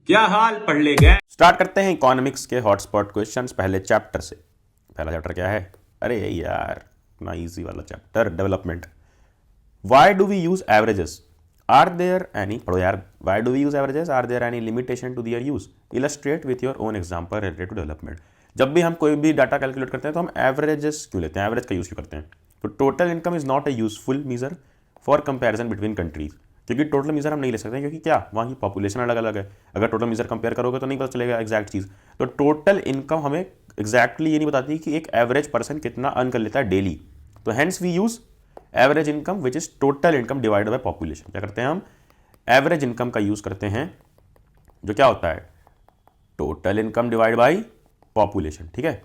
क्या हाल पढ़ ले गए। स्टार्ट करते हैं इकोनॉमिक्स के हॉटस्पॉट क्वेश्चंस पहले चैप्टर से। पहला चैप्टर क्या है? अरे यार, इतना इजी वाला chapter, development. Why do we use averages? Are there any, पढ़ो यार, why do we use averages? Are there any limitation to their use? Illustrate with your own example related to development. जब भी हम कोई भी data calculate करते हैं तो हम एवरेजेस क्यों लेते हैं, एवरेज का यूज क्यों करते हैं? तो total income is not a useful measure for comparison between countries, क्योंकि टोटल मीजर हम नहीं ले सकते, क्योंकि क्या, वहाँ की पॉपुलेशन अलग अलग है। अगर टोटल मीजर कंपेयर करोगे तो नहीं पता चलेगा एग्जैक्ट चीज़। तो टोटल इनकम हमें एग्जैक्टली ये नहीं बताती कि एक एवरेज पर्सन कितना अर्न कर लेता है डेली। तो hence we use average income which is total income divide by population. क्या करते हैं हम? एवरेज इनकम का यूज करते हैं, जो क्या होता है, total income divide by population. ठीक है।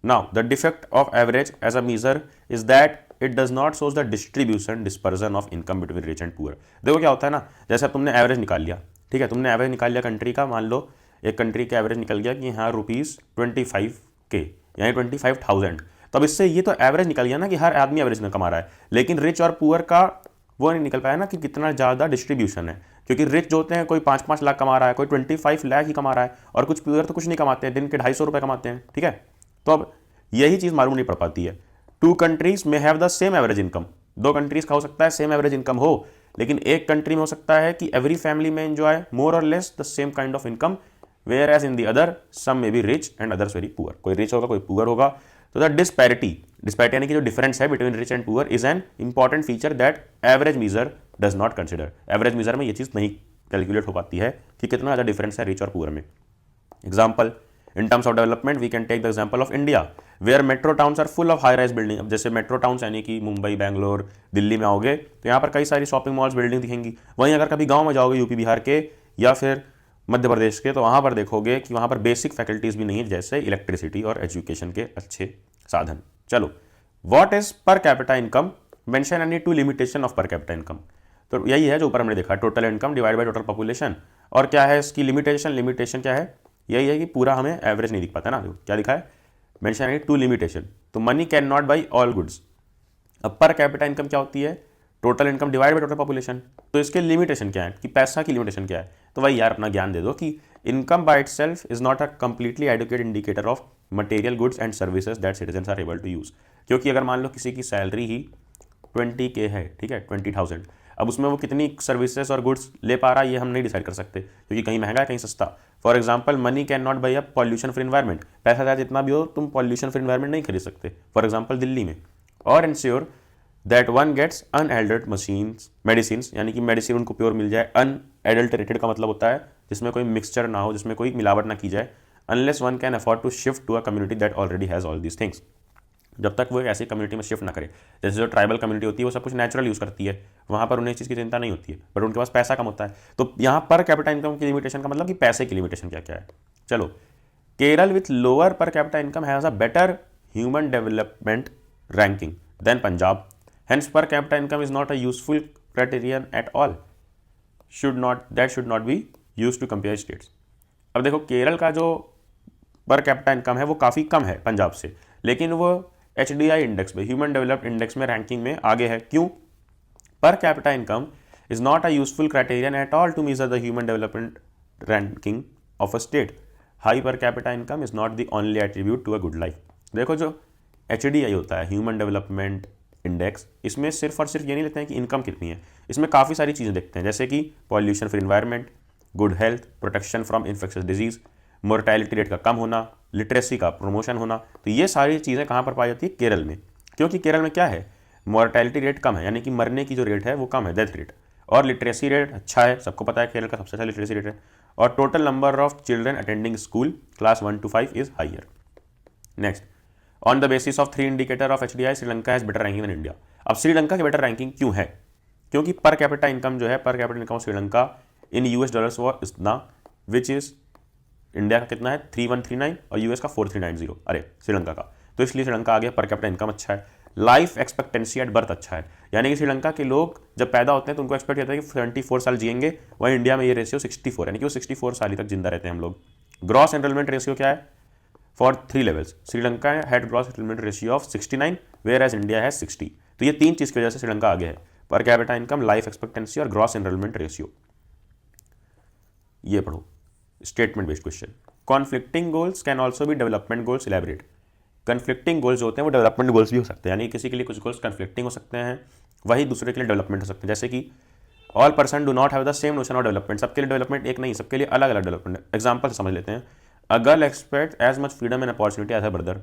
Now the defect of average as a measure is that it does not shows the distribution dispersion of income between rich and poor. देखो क्या होता है ना, जैसे अब तुमने एवरेज निकाल लिया, ठीक है, तुमने एवरेज निकाल लिया कंट्री का। मान लो एक कंट्री का एवरेज निकल गया कि यहाँ ₹25K यानी 25,000। तो अब इससे ये तो एवरेज निकल गया ना कि हर आदमी एवरेज में कमा रहा है, लेकिन रिच और पुअर का वो नहीं निकल पाया ना कि कितना ज़्यादा डिस्ट्रीब्यूशन है। क्योंकि रिच जो होते हैं कोई 5-5 लाख कमा रहा है, कोई 25 लाख ही कमा रहा है, और कुछ पुअर तो कुछ नहीं कमाते हैं, दिन के 250 रुपये कमाते हैं। ठीक है। तो अब यही चीज़ मालूम नहीं पड़ पाती है। टू कंट्रीज में have the same average income. दो कंट्रीज का हो सकता है सेम एवरेज इनकम हो, लेकिन एक कंट्री में हो सकता है कि एवरी फैमिली में एंजॉय मोर और less the same kind of income, whereas in the other some में be rich and others very poor. कोई रिच होगा, कोई पुअर होगा। तो द डिस्पैरिटी यानी कि जो डिफरेंस है between rich and poor is an important feature that average measure does not consider. Average measure में ये चीज़ नहीं कैलकुलेट हो पाती है कि कितना ज़्यादा डिफरेंस है रिच और पुअर में। Example, in terms of development we can take the example of India where metro towns are full of high rise building। अब जैसे मेट्रो टाउन्स यानी कि मुंबई, बैंगलोर, दिल्ली में आओगे तो यहाँ पर कई सारी शॉपिंग मॉल्स, बिल्डिंग दिखेंगी। वहीं अगर कभी गांव में जाओगे यूपी बिहार के या फिर मध्य प्रदेश के, तो वहाँ पर देखोगे कि वहाँ पर बेसिक फैकल्टीज़ भी नहीं है, जैसे इलेक्ट्रिसिटी और एजुकेशन के अच्छे साधन। चलो, व्हाट इज पर capita income? Mention any two limitation of पर कैपिटा इनकम। तो यही है जो ऊपर हमने देखा, total income divide by total population. और क्या है इसकी लिमिटेशन क्या है? यही है कि पूरा हमें एवरेज नहीं दिख पाता ना। क्या दिखा है? मेंशन है टू लिमिटेशन। तो money can not buy all goods. अब पर कैपिटा इनकम क्या होती है? Total income divide by total population. तो इसके लिमिटेशन क्या है कि पैसा की लिमिटेशन क्या है? तो वही यार अपना ज्ञान दे दो कि income by itself is not a completely adequate indicator of material goods and services that citizen are able to use. क्योंकि अगर मान लो किसी की सैलरी ही 20K है, ठीक है, 20,000, अब उसमें वो कितनी सर्विसेज और गुड्स ले पा रहा है ये हम नहीं डिसाइड कर सकते, क्योंकि कहीं महंगा है कहीं सस्ता। For example, money can not by a pollution free environment. पैसा चाहे जितना भी हो, तुम पॉल्यूशन फ्री इन्वायरमेंट नहीं खरीद सकते, फॉर एग्जाम्पल दिल्ली में। और ensure that one gets unadulterated medicine, यानी कि मेडिसिन उनको प्योर मिल जाए। अनएडल्टरेटेड का मतलब होता है जिसमें कोई मिक्सचर ना हो, जिसमें कोई मिलावट ना की जाए। Unless one can afford to shift to a community that already has all these things. जब तक वो एक ऐसी कम्युनिटी में शिफ्ट ना करे, जैसे जो ट्राइबल कम्युनिटी होती है वो सब कुछ नेचुरल यूज़ करती है, वहाँ पर उन्हें इस चीज़ की चिंता नहीं होती है, बट उनके पास पैसा कम होता है। तो यहाँ पर कैपिटा इनकम की लिमिटेशन का मतलब कि पैसे की लिमिटेशन क्या क्या है। चलो, Kerala with lower per capita income has a better human development ranking than Punjab, hence per capita income is not a useful criterion at all, should not be use to compare states. अब देखो, केरल का जो पर capita income है वो काफ़ी कम है पंजाब से, लेकिन वो HDI इंडेक्स में, ह्यूमन डेवलप्ड इंडेक्स में रैंकिंग में आगे है। क्यों? Per capita income is not a useful criterion at all to measure the human development ranking of a state. High per capita income is not the only attribute to a good life. देखो, जो HDI होता है, human development index, इसमें सिर्फ और सिर्फ ये नहीं लेते हैं कि इनकम कितनी है, इसमें काफ़ी सारी चीज़ें देखते हैं, जैसे कि pollution free environment, good health, protection from infectious disease, mortality rate का कम होना, लिटरेसी का प्रमोशन होना। तो ये सारी चीज़ें कहाँ पर पाई जाती है? केरल में। क्योंकि केरल में क्या है, मोर्टैलिटी रेट कम है, यानी कि मरने की जो रेट है वो कम है, डेथ रेट, और लिटरेसी रेट अच्छा है, सबको पता है केरल का सबसे अच्छा लिटरेसी रेट है। और total number of children attending school class 1 to 5 is higher. Next, on the basis of 3 indicator of HDI Sri Lanka has better ranking than India. अब श्रीलंका की बेटर रैंकिंग क्यों है? क्योंकि पर कैपिटा इनकम जो है, पर capita income of Sri Lanka in US dollars वो इतना, विच इज इंडिया का कितना है 3139 और US का 4390, अरे श्रीलंका का। तो इसलिए श्रीलंका आ गया, पर कैपिटा इनकम अच्छा है। लाइफ एक्सपेक्टेंसी एट बर्थ अच्छा है, यानी कि श्रीलंका के लोग जब पैदा होते हैं तो उनको एक्सपेक्ट होता है कि 74 साल जिएंगे, वहीं इंडिया में ये रेशियो 64, यानी कि वो 64 साल ही तक जिंदा रहते हैं हम लोग। ग्रॉस एनरोलमेंट रेशियो क्या है? For 3 levels Sri Lanka had gross enrolment ratio of 69 whereas India है 60। तो ये 3 चीज़ की वजह से श्रीलंका आगे है, पर कैपिटा इनकम, लाइफ एक्सपेक्टेंसी और ग्रॉस एनरोलमेंट रेशियो। ये पढ़ो। Statement based question. Conflicting goals can also B development goals, elaborate. Conflicting goals जो होते हैं वो डेवलपमेंट गोल्स भी हो सकते हैं, यानी किसी के लिए कुछ गोल्स कन्फ्लिक्टिंग हो सकते हैं, वही दूसरे के लिए डेवलपमेंट हो सकते हैं। जैसे कि all person do not have the same notion of development, सबके लिए डेवलपमेंट एक नहीं, सबके लिए अलग अलग डेवलपमेंट। एग्जाम्पल से समझ लेते हैं। A girl expect as much freedom and opportunity as a brother.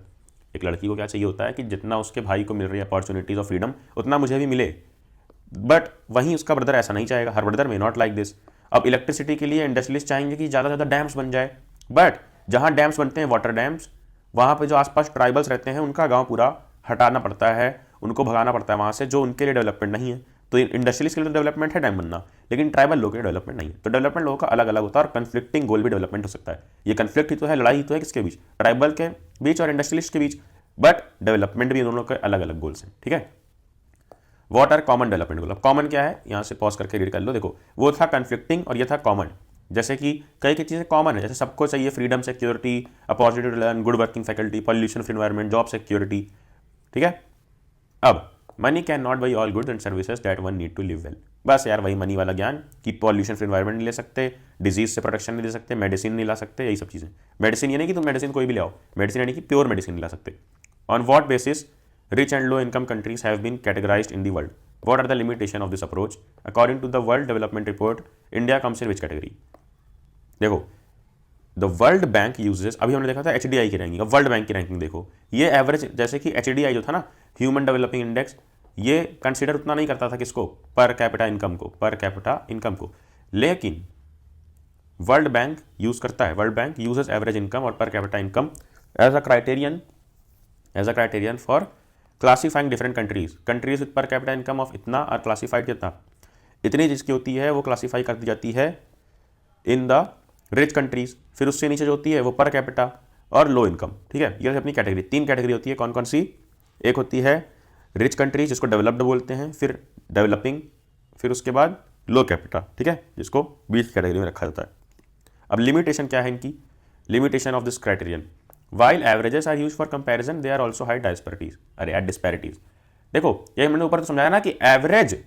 एक लड़की को क्या चाहिए होता है कि जितना उसके भाई को मिल रही है अपॉर्चुनिटीज और फ्रीडम, उतना मुझे भी मिले, बट वहीं उसका ब्रदर ऐसा नहीं चाहेगा, हर ब्रदर में नॉट लाइक दिस। अब इलेक्ट्रिसिटी के लिए इंडस्ट्रियलिस्ट चाहेंगे कि ज़्यादा से ज़्यादा डैम्स बन जाए, बट जहाँ डैम्स बनते हैं वाटर डैम्स, वहाँ पे जो आसपास ट्राइबल्स रहते हैं उनका गांव पूरा हटाना पड़ता है, उनको भगाना पड़ता है वहाँ से, जो उनके लिए डेवलपमेंट नहीं है। तो इंडस्ट्रियलिस्ट के लिए डेवलपमेंट है डैम बनना, लेकिन ट्राइबल लोगों के लिए डेवलपमेंट नहीं है। तो डेवलपमेंट लोगों का अलग अलग होता है, और कन्फ्लिक्टिंग गोल भी डेवलपमेंट हो सकता है। ये कन्फ्लिक्ट ही तो है, लड़ाई ही तो है, किसके बीच? ट्राइबल के बीच और इंडस्ट्रियलिस्ट के बीच, बट डेवलपमेंट भी दोनों के अलग अलग गोल्स हैं। ठीक है, what are common development goal? अब कॉमन क्या है, यहाँ से पॉज करके रीड कर लो। देखो, वो था कन्फ्लिक्टिंग और ये था कॉमन। जैसे कि कई कई चीज़ें कॉमन है, जैसे सबको चाहिए freedom, security, opportunity to learn, good working faculty, pollution free environment, job security. ठीक है, अब money can not buy all goods and services that one need to live well. बस यार वही मनी वाला ज्ञान कि पॉल्यूशन फ्री एनवायरमेंट नहीं ले सकते, डिजीज से प्रोटेक्शन नहीं ले सकते, मेडिसिन नहीं ला सकते, यही सब चीज़ें। मेडिसिन ये नहीं कि तुम मेडिसिन कोई भी ले आओ, मेडिसिन यानी कि प्योर मेडिसिन नहीं ला सकते। On what basis rich and low income countries have been categorized in the world? What are the limitations of this approach? According to the World Development Report, India comes in which category? देखो, the world bank uses, अभी हमने देखा था HDI की ranking, अब world bank की ranking देखो। ये एवरेज, जैसे कि HDI जो था ना, ह्यूमन डेवलपिंग इंडेक्स, ये कंसिडर उतना नहीं करता था किसको? पर कैपिटा इनकम को, पर कैपिटा इनकम को। लेकिन वर्ल्ड बैंक यूज करता है, world bank uses average income और per capita income as a criterion for classifying different countries with per capita income of इतना और क्लासीफाइड कितना, इतनी जिसकी होती है वो क्लासीफाई कर दी जाती है इन द रिच कंट्रीज। फिर उससे नीचे जो होती है वो पर कैपिटा और लो इनकम। ठीक है, ये अपनी कैटेगरी, 3 कैटेगरी होती है। कौन कौन सी? एक होती है रिच कंट्रीज जिसको डेवलप्ड बोलते हैं, फिर डेवलपिंग, फिर उसके बाद लो कैपिटा। ठीक है, जिसको 20 कैटेगरी में रखा जाता है। अब लिमिटेशन क्या है इनकी? Limitation of this criterion, while averages are use for comparison they are also high disparities. अरे यार डिस्पैरिटीज, देखो ये मैंने ऊपर तो समझाया ना कि एवरेज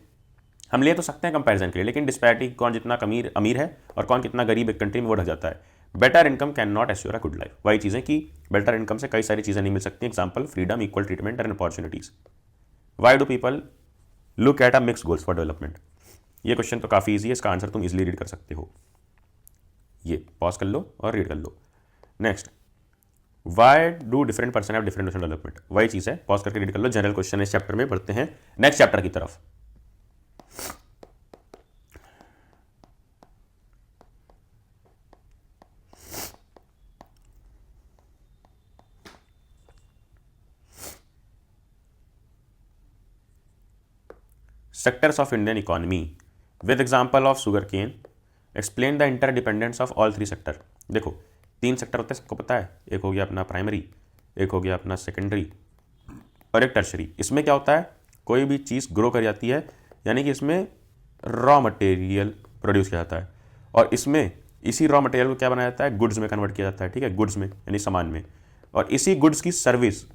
हम ले तो सकते हैं कंपैरिजन के लिए, लेकिन डिस्पैरिटी कौन जितना अमीर है और कौन कितना गरीब एक कंट्री में वो रह जाता है। Better income can not assure a good life, वही चीज़ें कि बेटर इनकम से कई सारी चीज़ें नहीं मिल सकती। Example, freedom, equal treatment and opportunities. Why do people look at a mix goals for development? ये क्वेश्चन तो काफ़ी ईजी है, इसका आंसर तुम इजिली रीड कर सकते हो। ये पॉज कर लो और रीड कर लो। Next, why do different person have different notion development? वही चीज़ है, पॉज करके रीड कर लो। जनरल क्वेश्चन इस चैप्टर में बढ़ते हैं नेक्स्ट चैप्टर की तरफ। Sectors of Indian economy with example of sugar cane, explain the interdependence of all 3 sector. देखो 3 सेक्टर होते हैं, सबको पता है। एक हो गया अपना प्राइमरी, एक हो गया अपना सेकेंडरी और एक टर्शरी। इसमें क्या होता है, कोई भी चीज़ ग्रो कर जाती है, यानी कि इसमें रॉ मटेरियल प्रोड्यूस किया जाता है, और इसमें इसी रॉ मटेरियल को क्या बनाया जाता है, गुड्स में कन्वर्ट किया जाता है। ठीक है, गुड्स में यानी सामान में, और इसी गुड्स की सर्विस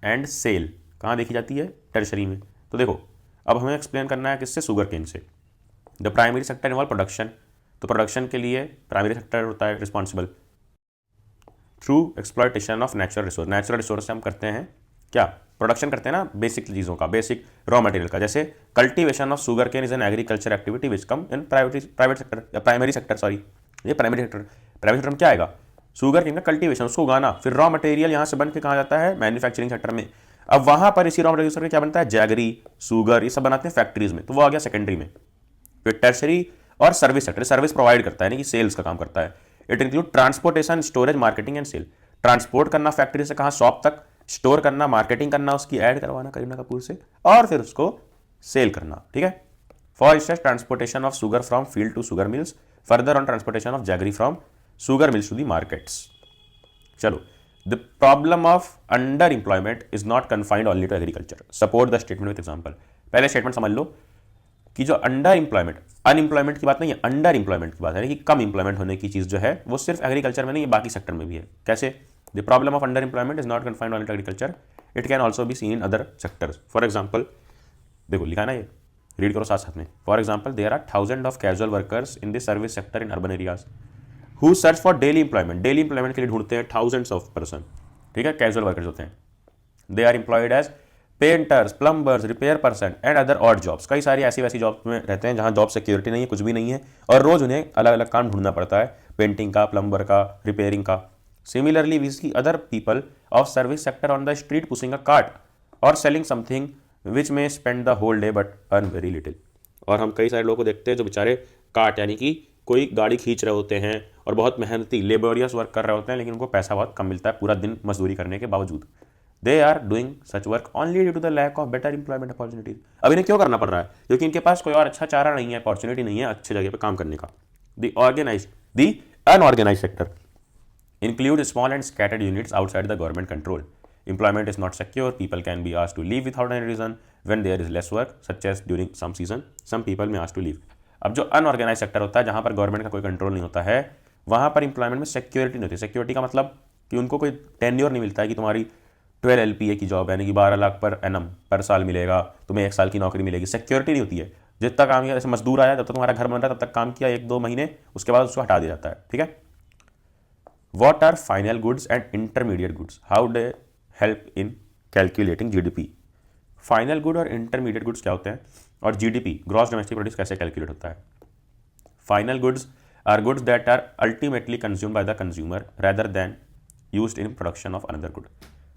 एंड सेल कहाँ देखी जाती है, टर्शरी में। तो देखो अब हमें एक्सप्लेन करना है किससे, शुगर केन से। The primary sector involve production, तो प्रोडक्शन के लिए प्राइमरी सेक्टर होता है responsible through exploitation of natural resource. Natural resource से हम करते हैं क्या, प्रोडक्शन करते हैं ना बेसिक चीज़ों का, बेसिक रॉ मटेरियल का। जैसे cultivation of sugar cane is an agriculture activity which come in private sector या प्राइमरी सेक्टर, सॉरी ये प्राइमरी सेक्टर में क्या आएगा, शुगर केन का कल्टीवेशन, उसको उगाना, फिर रॉ मटेरियल यहाँ से बन के कहाँ जाता है, मैन्युफैक्चरिंग सेक्टर में। अब वहाँ पर इसी रॉ मटेरियल से क्या बनता है, जैगरी, शुगर, ये सब बनाते हैं फैक्ट्रीज में, तो वो आ गया सेकेंडरी में। फिर टर्शरी और सर्विस सेक्टर, सर्विस प्रोवाइड करता है, यानी कि सेल्स का काम करता है। It include transportation, storage, marketing and sale. Transport करना फैक्ट्री से कहाँ, शॉप तक, स्टोर करना, मार्केटिंग करना, उसकी ऐड करवाना करीना कपूर से, और फिर उसको सेल करना। ठीक है, for instance transportation of sugar from field to sugar mills, further on transportation of jaggery from sugar mills to the markets. चलो, the problem of under employment is not confined only to agriculture, support the statement with example. पहले statement समझ लो कि जो under employment, unemployment की बात नहीं है, अंडर एम्प्लॉयमेंट की बात है, कि कम एम्प्लॉयमेंट होने की चीज़ जो है वो सिर्फ एग्रीकल्चर में नहीं है, बाकी सेक्टर में भी है। कैसे, the problem of under employment is not confined only to agriculture, it can also be seen in other sectors. For example देखो लिखा ना ये, रीड करो साथ साथ में। For example there are thousand of casual workers in the service sector in urban areas who search for daily employment, daily employment के लिए ढूंढते हैं थाउजेंड्स ऑफ पर्सन, ठीक है, कैजुअल वर्कर्स होते हैं। They are employed as painters, plumbers, repair person and other odd jobs, कई सारी ऐसी वैसी जॉब्स में रहते हैं जहां जॉब सिक्योरिटी नहीं है, कुछ भी नहीं है, और रोज उन्हें अलग अलग काम ढूंढना पड़ता है, पेंटिंग का, प्लम्बर का, रिपेयरिंग का। Similarly we see other people of service sector on the street pushing a cart और सेलिंग समथिंग विच में spend the whole day but earn very little. और हम कई सारे लोगों को देखते हैं जो बेचारे कार्ट यानी कि कोई गाड़ी खींच रहे होते हैं और बहुत मेहनती लेबोरियस वर्क कर रहे होते हैं, लेकिन उनको पैसा बहुत कम मिलता है पूरा दिन मजदूरी करने के बावजूद। They are doing such work only due to the lack of better employment opportunities. अब इन्हें क्यों करना पड़ रहा है? क्योंकि इनके पास कोई और अच्छा चारा नहीं है, अपॉर्चुनिटी नहीं है अच्छे जगह पे काम करने का। The unorganised sector include small and scattered units outside the government control. Employment is not secure. People can be asked to leave without any reason when there is less work, such as during some season. Some people may asked to leave. अब जो unorganised sector होता है, जहां पर government का कोई control नहीं होता है, वहां पर इंप्लॉयमेंट में सिक्योरिटी नहीं होती। सिक्योरिटी का मतलब कि उनको कोई टेन्योर नहीं मिलता है कि तुम्हारी 12 LPA की जॉब यानी कि 12 लाख पर एनम पर साल मिलेगा, तुम्हें 1 साल की नौकरी मिलेगी। सिक्योरिटी नहीं होती है। जितना काम किया, जैसे मजदूर आया, जब तक तुम्हारा घर बन रहा है तब तक काम किया 1-2 महीने, उसके बाद उसको हटा दिया जाता है, ठीक है। What are final goods and intermediate goods? How they help in calculating GDP? Final good और इंटरमीडिएट गुड्स क्या होते हैं, और GDP ग्रॉस डोमेस्टिक प्रोडक्ट कैसे कैलकुलेट होता है? Final goods are goods that are ultimately consume by the consumer rather than used in production of another good.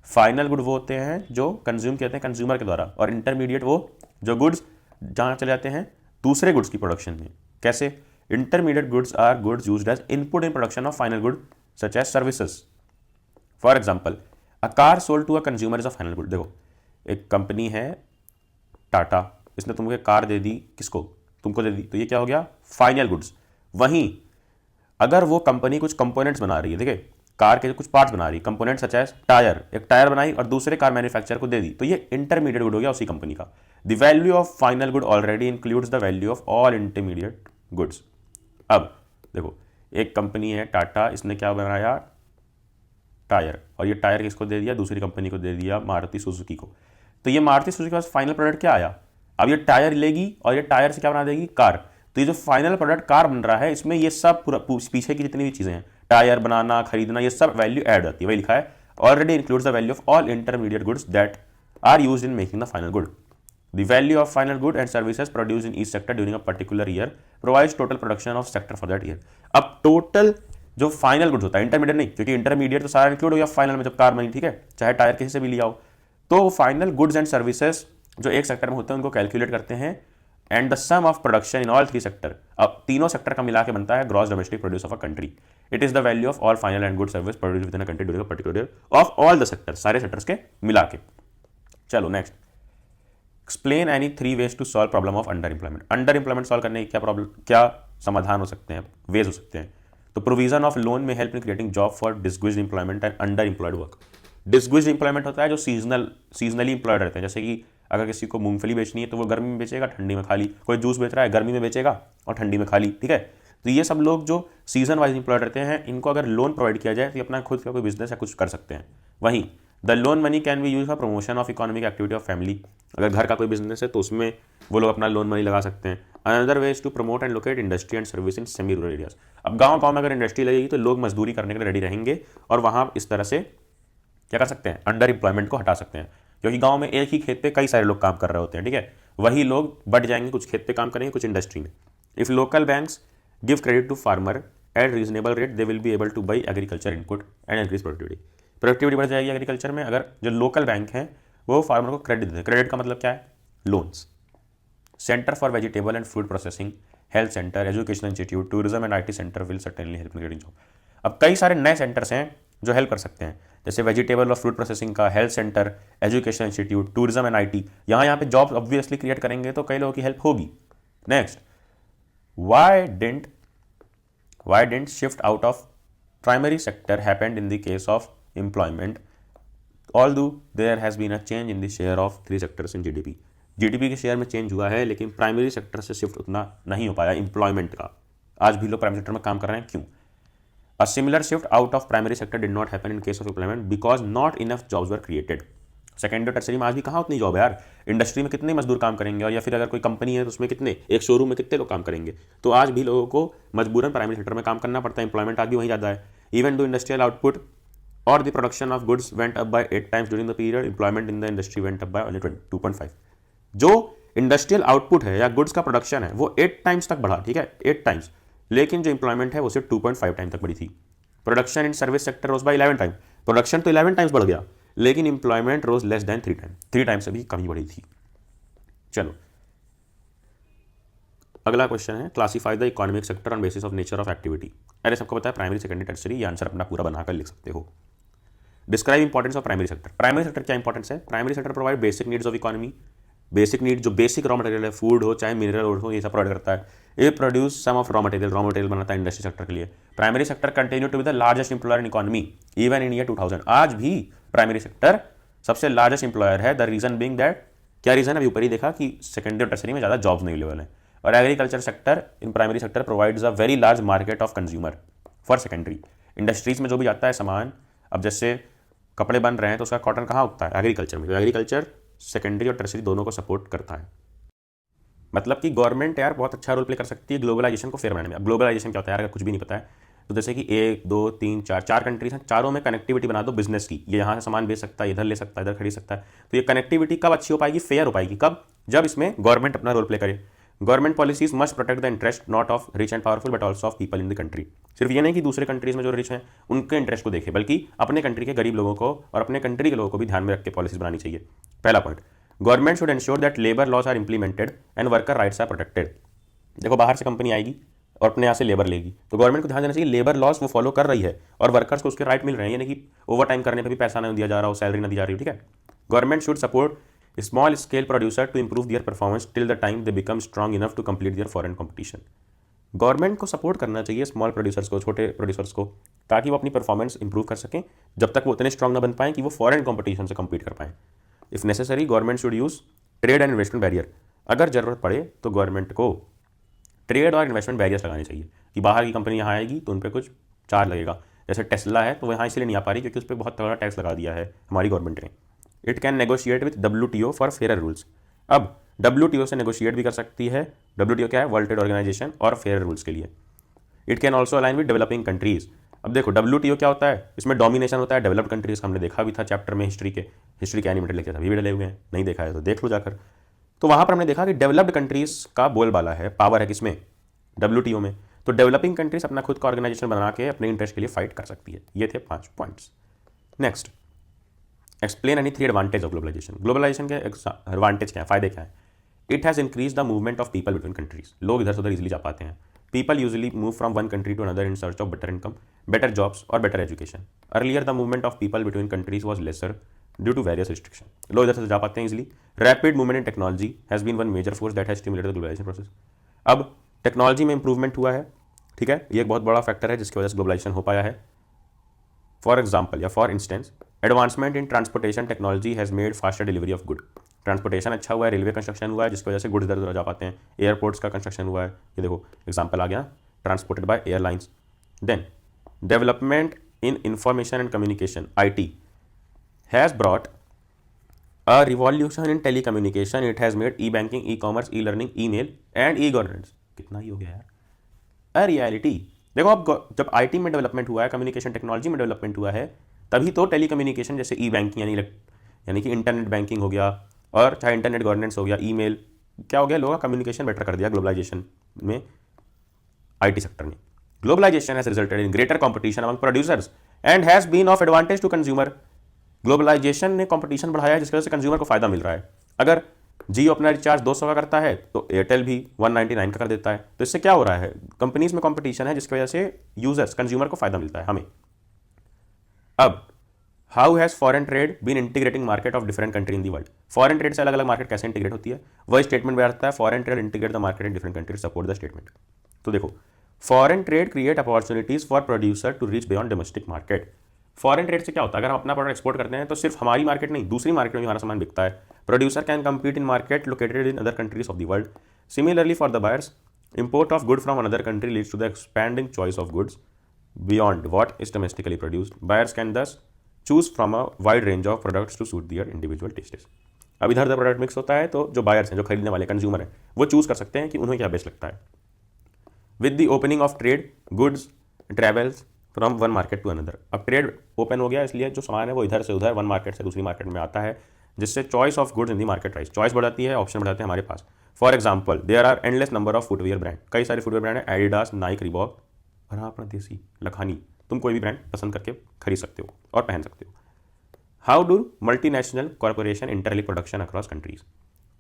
Final good वो होते हैं जो कंज्यूम किए जाते हैं कंज्यूमर के द्वारा, और इंटरमीडिएट वो जो गुड्स जहाँ चले जाते हैं दूसरे गुड्स की प्रोडक्शन में। कैसे? Intermediate goods are goods used as input in production of final good such as services. For example, a car sold to a consumer is a final good. देखो, एक कंपनी है टाटा, इसने तुमको एक कार दे दी, किसको? तुमको दे दी, तो ये क्या हो गया? Final goods. वहीं अगर वो कंपनी कुछ कंपोनेंट्स बना रही है, देखिए कार के कुछ पार्ट्स बना रही है, कंपोनेंट्स सच एज टायर, एक टायर बनाई और दूसरे कार मैन्युफैक्चरर को दे दी, तो ये इंटरमीडिएट गुड हो गया उसी कंपनी का। The value of final good already includes the value of all intermediate goods. अब देखो, एक कंपनी है टाटा, इसने क्या बनाया? टायर, और ये टायर किसको दे दिया? दूसरी कंपनी को दे दिया, मारुति सुजुकी को। तो ये मारुति सुजुकी के पास फाइनल प्रोडक्ट क्या आया? अब ये टायर लेगी और ये टायर से क्या बना देगी? कार। तो ये जो फाइनल प्रोडक्ट कार बन रहा है, इसमें ये सब पूरा पीछे की जितनी भी चीज़ें हैं, टायर बनाना, खरीदना, ये सब वैल्यू ऐड होती है। वही लिखा है, already includes the value of all intermediate goods that are used in making the final good. The value of final good and services produced in each sector during a particular year provides total production of sector for that year. अब total जो final goods होता है, intermediate नहीं, क्योंकि intermediate तो सारा include हो गया फाइनल में जब कार बनी, ठीक है, चाहे टायर किसी से भी लिया हो। तो फाइनल गुड्स एंड सर्विसेज जो एक सेक्टर में होते हैं उनको कैलकुलेट करते हैं, and the sum of production in all 3 sector, अब तीनों सेक्टर का मिला के बनता है gross domestic produce of a country. It is the value of all final and good service produce within a country during a particular year of all the sector, सारे sectors के मिला के। चलो next, explain any 3 ways to solve problem of under employment. Underemployment solve करने की क्या problem, क्या समाधान हो सकते हैं, वेज हो सकते हैं? तो प्रोविजन ऑफ लोन में help in creating job for disguised employment and under employed work. Disguised employment होता है जो सीजनली एम्प्लॉयड रहते हैं, जैसे कि अगर किसी को मूंगफली बेचनी है तो वो गर्मी में बेचेगा, ठंडी में खाली, कोई जूस बेच रहा है गर्मी में बेचेगा और ठंडी में खाली, ठीक है। तो ये सब लोग जो सीजन वाइज एम्प्लॉयड रहते हैं, इनको अगर लोन प्रोवाइड किया जाए तो ये अपना खुद का कोई बिजनेस या कुछ कर सकते हैं। वहीं the loan money can be use for promotion of economic activity of family, अगर घर का कोई बिजनेस है तो उसमें वो लोग अपना लोन मनी लगा सकते हैं। Another way is to promote and locate industry and service in semi rural areas. अब गाँव में अगर इंडस्ट्री लगेगी तो लोग मजदूरी करने के लिए रेडी रहेंगे, और वहाँ इस तरह से क्या कर सकते हैं, अंडर एम्प्लॉयमेंट को हटा सकते हैं। क्योंकि गाँव में एक ही खेत पे कई सारे लोग काम कर रहे होते हैं, ठीक है, वही लोग बढ़ जाएंगे, कुछ खेत पे काम करेंगे, कुछ इंडस्ट्री में। If local banks give credit to farmer at reasonable rate, they will be able to buy agriculture input and increase productivity बढ़ जाएगी एग्रीकल्चर में, अगर जो लोकल बैंक हैं वो फार्मर को क्रेडिट देते हैं। क्रेडिट का मतलब क्या है? Loans. Centre for vegetable and food processing, health centre, education institute, tourism and IT centre will certainly help in creating job. अब कई सारे नए सेंटर्स हैं जो हेल्प कर सकते हैं, जैसे वेजिटेबल और फ्रूट प्रोसेसिंग का, health centre, education institute, tourism and IT। यहाँ पे जॉब ऑब्वियसली क्रिएट करेंगे तो कई लोगों की हेल्प होगी। Next, why didn't shift out of primary sector happened in the case of employment, although there has been a change in the share of 3 sectors in GDP। GDP के share में change हुआ है, लेकिन primary sector से shift उतना नहीं हो पाया एम्प्लॉयमेंट का। आज भी लोग प्राइमरी सेक्टर में काम कर रहे हैं, क्यों? A similar shift out of primary sector did not happen in case of employment because not enough jobs were created। Secondary tertiary में आज भी कहाँ उतनी जॉब है यार, इंडस्ट्री में कितने मजदूर काम करेंगे, और या फिर अगर कोई कंपनी है तो उसमें कितने, एक शोरूम में कितने लोग काम करेंगे। तो आज भी लोगों को मजबूरन प्राइमरी सेक्टर में काम करना पड़ता है, इंप्लॉयमेंट आज भी वहीं ज़्यादा है। इवन दो इंडस्ट्रियल आउटपुट और the production of goods went up by 8 times during the period, employment in the industry went up by only 2.5। जो इंडस्ट्रियल आउटपुट है या गुड्स का प्रोडक्शन है वो 8 टाइम्स तक बढ़ा, ठीक है 8 टाइम्स, लेकिन जो इंप्लॉयमेंट है वो सिर्फ 2.5 टाइम तक बढ़ी थी। Production in service sector rose by 11 time, production तो 11 टाइम्स बढ़ गया, लेकिन employment rose less than 3 time, 3 time से भी कमी बढ़ी थी। चलो अगला क्वेश्चन है, classify the economic sector on basis of nature of activity. अरे सबको पता है प्राइमरी सेकेंडरी टर्सरी, ये आंसर अपना पूरा बनाकर लिख सकते हो। Describe importance of primary sector. Primary sector क्या इंपॉर्टेंस है? Primary sector provide basic needs of economy, basic need जो बेसिक रॉ मटेरियल है, फूड हो चाहे मिनरल हो, ये सब प्रोवाइड करता है। ये produce some of raw material बनाता है इंडस्ट्री सेक्टर के लिए। Primary sector continue to be the largest employer in economy even in year 2000। आज भी प्राइमरी सेक्टर सबसे लार्जेस्ट एम्प्लॉयर है। द रीजन बीइंग दैट, क्या रीजन है अभी ऊपर ही देखा कि सेकेंडरी और टर्सरी में ज़्यादा जॉब्स नहीं अवेलेबल है। और agriculture sector in primary sector provides a very large market of consumer for secondary. Industries में जो भी जाता है सामान, अब जैसे कपड़े बन रहे हैं तो उसका कॉटन कहाँ उगता है? एग्रीकल्चर में। तो एग्रीकल्चर सेकेंडरी और टर्सरी दोनों को सपोर्ट करता है। मतलब कि गवर्नमेंट यार बहुत अच्छा रोल प्ले कर सकती है ग्लोबलाइजेशन को फेयर बनाने में। अब ग्लोबलाइजेशन क्या होता है यार, अगर कुछ भी नहीं पता है तो जैसे कि 1 2 3 4 कंट्रीज हैं, चारों में कनेक्टिविटी बना दो बिजनेस की, ये यहाँ से सामान बेच सकता है, इधर ले सकता है, इधर खरीद सकता है। तो ये कनेक्टिविटी कब अच्छी हो पाएगी? फेयर हो पाएगी कब? जब इसमें गवर्नमेंट अपना रोल प्ले करे। Government policies must protect the interest not of rich and powerful but also of people in the country. सिर्फ ये नहीं कि दूसरे कंट्रीज में जो रिच हैं उनके इंटरेस्ट को देखे, बल्कि अपने कंट्री के गरीब लोगों को और अपने कंट्री के लोगों को भी ध्यान में रख के पॉलिसीज बनानी चाहिए। पहला point, government should ensure that labour laws are implemented and worker rights are protected. देखो बाहर से कंपनी आएगी और अपने यहाँ से लेबर लेगी, तो गवर्नमेंट को ध्यान देना चाहिए लेबर लॉज वो फॉलो कर रही है और वर्कर्स को उसके राइट मिल रहे हैं, यानी कि ओवर टाइम करने पर भी पैसा नहीं दिया जा रहा हो, सैलरी नहीं दी जा रही हो, ठीक है। Government should support small scale producer to improve their performance till the time they become strong enough to complete their foreign competition. Government को सपोर्ट करना चाहिए स्मॉल प्रोड्यूसर्स को, छोटे प्रोड्यूसर्स को, ताकि वो अपनी परफॉर्मेंस इंप्रूव कर सकें जब तक वो उतने स्ट्रॉन्ग ना बन पाएं कि वो फॉरेन कंपटीशन से कम्पीट कर पाएं। If necessary government should use trade and investment barrier. अगर जरूरत पड़े तो गवर्नमेंट को ट्रेड और इन्वेस्टमेंट बैरियर्स लगाने चाहिए कि बाहर की कंपनी यहाँ आएगी तो उन पर कुछ चार्ज लगेगा। जैसे टेस्ला है तो वो यहाँ इसलिए नहीं आ पा रही क्योंकि उस पर बहुत तगड़ा टैक्स लगा दिया है हमारी गवर्नमेंट ने। It can negotiate with WTO for fair rules. अब WTO से नेगोशिएट भी कर सकती है। WTO क्या है? वर्ल्ड ट्रेड ऑर्गेनाइजेशन, और फेयर रूल्स के लिए। It can also align with developing countries. अब देखो WTO क्या होता है, इसमें डोमिनेशन होता है डेवलप्ड कंट्रीज का, हमने देखा भी था चैप्टर में हिस्ट्री के एनिमेटेड लेक्चर अभी भी डले हुए हैं, नहीं देखा है तो देख लो जाकर। तो वहाँ पर हमने देखा कि डेवलप्ड कंट्रीज का बोलबाला है, पावर है किसमें? WTO में। तो डेवलपिंग कंट्रीज अपना खुद का ऑर्गेनाइजेशन बना के अपने इंटरेस्ट के लिए फाइट कर सकती है। ये थे 5 points. Next, explain any 3 advantage of globalisation. Globalisation के एडवांटेज क्या है, फायदे क्या है? It has increase the movement of people between countries. लोग इधर से उधर इजिली जा पाते हैं। People usually move from one country to another in search of better income, better jobs और better education. Earlier the movement of people between countries was lesser due to various restriction. लोग इधर से जा पाते हैं easily. Rapid movement in technology has been one major force that has stimulated the globalisation process. अब technology में improvement हुआ है, ठीक है, ये एक बहुत बड़ा फैक्टर है जिसकी वजह से ग्लोबलाइजेशन हो पाया है। फॉर एग्जाम्पल या for instance, advancement in transportation technology has made faster delivery of good. Transportation अच्छा हुआ है, रेलवे कंस्ट्रक्शन हुआ है जिसकी वजह से गुड्स इधर उधर जा पाते हैं। एयरपोर्ट्स का कंस्ट्रक्शन हुआ है, ये देखो एग्जाम्पल आ गया, transported by airlines. Then development in information and communication IT has brought a revolution in telecommunication. It has made e-banking, e-commerce, e-learning, email and e-governance, कितना ही हो गया यार, अ रियलिटी। देखो अब जब IT में डेवलपमेंट हुआ है, कम्युनिकेशन टेक्नोलॉजी में डेवलपमेंट हुआ है, तभी तो टेली कम्युनिकेशन जैसे ई-बैंकिंग यानी कि इंटरनेट बैंकिंग हो गया, और चाहे इंटरनेट गवर्नेंस हो गया, ईमेल, क्या हो गया, लोगों का कम्युनिकेशन बेटर कर दिया ग्लोबलाइजेशन में IT सेक्टर ने। Globalisation has resulted in greater competition among producers and has been of advantage to consumer. Globalisation ने कंपटीशन बढ़ाया है जिसकी वजह से कंज्यूमर को फायदा मिल रहा है। अगर जियो अपना रिचार्ज 200 का करता है तो एयरटेल भी 199 का कर देता है। तो इससे क्या हो रहा है, कंपनीज में कंपटीशन है जिसकी वजह से यूजर्स कंज्यूमर को फायदा मिलता है हमें। अब how has foreign trade been integrating market of different country in the world. Foreign trade से अलग अलग मार्केट कैसे इंटीग्रेट होती है, वही स्टेटमेंट में आता है, foreign trade integrate the market in different countries, support the statement. तो देखो, foreign trade create opportunities for producer to reach beyond domestic market. Foreign trade से क्या होता है, अगर हम अपना प्रोडक्ट एक्सपोर्ट करते हैं तो सिर्फ हमारी मार्केट नहीं, दूसरी मार्केट में भी हमारा सामान बिकता है। Producer can compete in market located in other countries of the world. Similarly for the buyers, import of good from another country leads to the expanding choice of goods beyond what is domestically produced. Buyers can thus choose from a wide range of products to suit their individual tastes. अब इधर उधर product mix होता है, तो जो buyers हैं, जो खरीदने वाले कंज्यूमर हैं, वो चूज कर सकते हैं कि उन्हें क्या बेस्ट लगता है। With the opening of trade, goods travels from one market to another. अब ट्रेड ओपन हो गया, इसलिए जो सामान है वो इधर से उधर, वन मार्केट से दूसरी मार्केट में आता है, जिससे choice of goods in the market rise, choice बढ़ाती है, ऑप्शन बढ़ाते हैं हमारे पास। For example, there are endless number of footwear brand, कई सारे फुटवेयर ब्रांड है, एडिडास, नाइक, रिबॉक और हाँ अपना देसी लखानी। तुम कोई भी ब्रांड पसंद करके खरीद सकते हो और पहन सकते हो। How do multinational corporation interlink production across countries.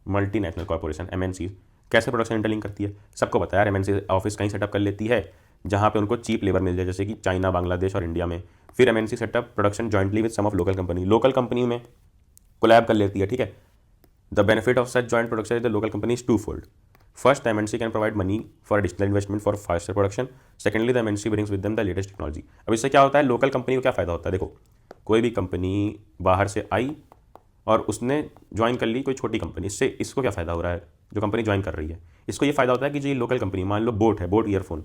Multinational corporation MNC कैसे प्रोडक्शन इंटरलिंक करती है, सबको पता है यार। एमएनसी ऑफिस कहीं सेटअप कर लेती है जहाँ पे उनको चीप लेबर मिल जाए, जैसे कि चाइना, बांग्लादेश और इंडिया में। फिर MNC setup production jointly with some of local company, local company में कोलैब कर लेती है, ठीक है। The benefit of such joint production is the local company is twofold. First, the MNC can provide money for additional investment for faster production. Secondly, the MNC brings with them the latest technology. अब इससे क्या होता है, local company को क्या फायदा होता है, देखो कोई भी कंपनी बाहर से आई और उसने ज्वाइन कर ली कोई छोटी कंपनी, इससे इसको क्या फ़ायदा हो रहा है, जो कंपनी ज्वाइन कर रही है, इसको ये फ़ायदा होता है कि जो ये लोकल कंपनी, मान लो बोट है, बोट ईयरफोन,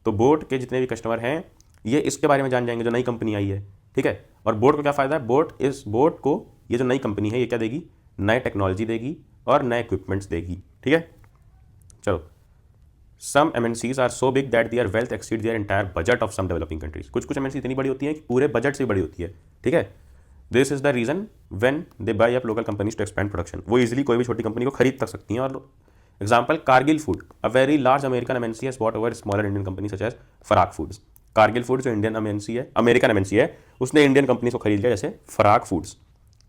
तो बोट के जितने भी कस्टमर हैं ये इसके बारे में जान जाएंगे जो नई कंपनी आई है, ठीक है। और बोट को क्या फ़ायदा है, बोट को ये जो नई कंपनी है ये क्या देगी, नए टेक्नोलॉजी देगी और नए इक्विपमेंट्स देगी, ठीक है। चलो, some MNCs are so big that their wealth exceed their entire budget of some developing countries. कुछ कुछ एमएनसी इतनी बड़ी होती है कि पूरे बजट से बड़ी होती है, ठीक है। This is the reason when they buy up local companies to expand production. वो इजीली कोई भी छोटी कंपनी को खरीद तक सकती हैं। और example, Cargill food, a very large American MNC has bought over smaller Indian company such as फराक फूड्स। कारगिल फूड जो इंडियन एमएनसी है, अमेरिकन एमएनसी है, उसने इंडियन कंपनी को खरीद लिया, जैसे फराक foods.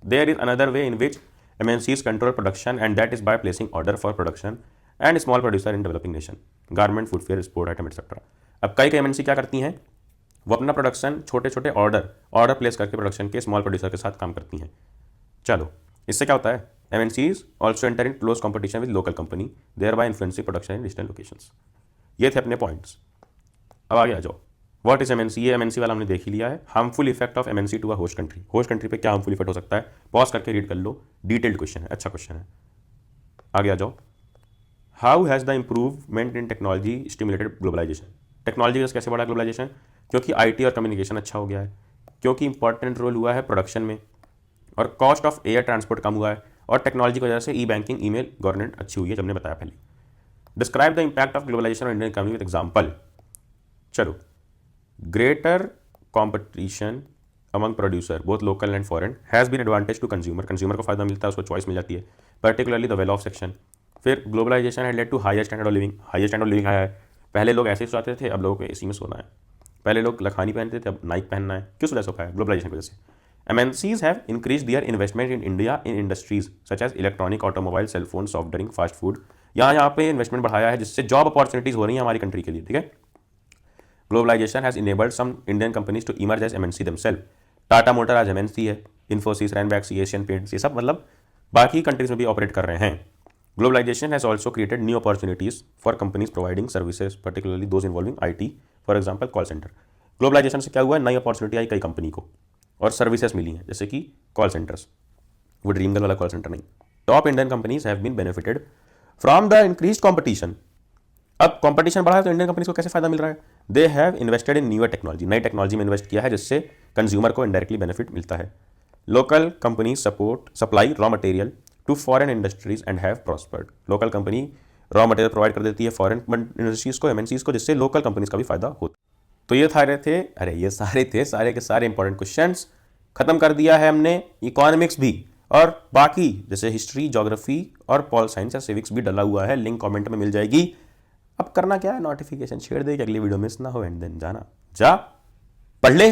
There is another way in which MNCs control production and that is by placing order for production and small producer in developing nation, garment, footwear, sport item etcetera. अब कई MNC क्या करती हैं, वो अपना प्रोडक्शन छोटे छोटे order place करके प्रोडक्शन के स्मॉल प्रोड्यूसर के साथ काम करती हैं। चलो, इससे क्या होता है, MNCs also enter in close competition with local company, thereby influencing production in distant locations. ये थे अपने पॉइंट्स। अब आगे आ जाओ, व्हाट इज एमएनसी। ये एमएनसी वाला हमने देख ही लिया है। Harmful effect of MNC to a host country, host country पे क्या हार्मफुल इफेक्ट हो सकता है, पॉज करके रीड कर लो, डिटेल्ड क्वेश्चन है, अच्छा क्वेश्चन है। आगे आ जाओ, how has the improvement in technology stimulated globalisation. Technology का कैसे बढ़ा ग्लोबलाइजेशन, क्योंकि आईटी और कम्युनिकेशन अच्छा हो गया है, क्योंकि इंपॉर्टेंट रोल हुआ है प्रोडक्शन में, और कॉस्ट ऑफ एयर ट्रांसपोर्ट कम हुआ है, और टेक्नोलॉजी की वजह से ई बैंकिंग, ईमेल, गवर्नमेंट अच्छी हुई है, जब हमने बताया पहले। Describe the impact of globalisation on Indian economy with example. चलो, greater competition among producer both local and foreign has been advantage to consumer, consumer को फायदा मिलता है, उसको चॉइस मिल जाती है, particularly the well off section. फिर globalisation had led to higher standard of living, higher standard of living आया है। पहले लोग ऐसे ही सोते थे, अब लोगों को एसी में सोना है। पहले लोग लखानी पहनते थे, अब नाइक पहनना है। किस वजह से होता है, ग्लोबलाइजेशन की वजह से। MNCs have increase their investment in India in industries such as electronic, automobile, cellphone, soft drink, fast food. यहाँ पे इन्वेस्टमेंट बढ़ाया है, जिससे जॉब अपॉर्चुनिटीज हो रही हैं हमारी कंट्री के लिए, ठीक है। Globalisation has enabled some Indian companies to emerge as MNC themselves. Tata motor आज एमएनसी है, इन्फोसिस, रैनबैक्स, एशियन पेंट्स, ये सब मतलब बाकी कंट्रीज में भी ऑपरेट कर रहे हैं। Globalization has also created new opportunities for companies providing services, particularly those involving IT, for example, call center. Globalization से क्या हुआ है, नई अपॉर्चुनिटी आई कई कंपनी को और सर्विसेज मिली हैं, जैसे कि कॉल सेंटर्स, वो ड्रीम गर्ल वाला कॉल सेंटर नहीं। Top Indian companies have been benefited from the increase competition. अब कॉम्पिटिशन बढ़ा है तो इंडियन कंपनीज को कैसे फायदा मिल रहा है, they have invested in newer technology, नई टेक्नोलॉजी में इन्वेस्ट किया है, जिससे कंज्यूमर को इनडायरेक्टली बेनिफिट मिलता है। Local companies supply raw material to foreign industries and have prospered. Local company raw material provide कर देती है फॉरेन इंडस्ट्रीज को, एमएनसीज को, जिससे लोकल कंपनीज का भी फायदा होता है। तो ये सारे के सारे इंपॉर्टेंट क्वेश्चंस खत्म कर दिया है हमने। इकोनॉमिक्स भी और बाकी जैसे हिस्ट्री, ज्योग्राफी और पॉल साइंस या सिविक्स भी डला हुआ है, लिंक कमेंट में मिल जाएगी। अब करना क्या है, नोटिफिकेशन छेड़ दे कि अगली वीडियो मिस ना हो, एंड देन जाना, जा पढ़ ले।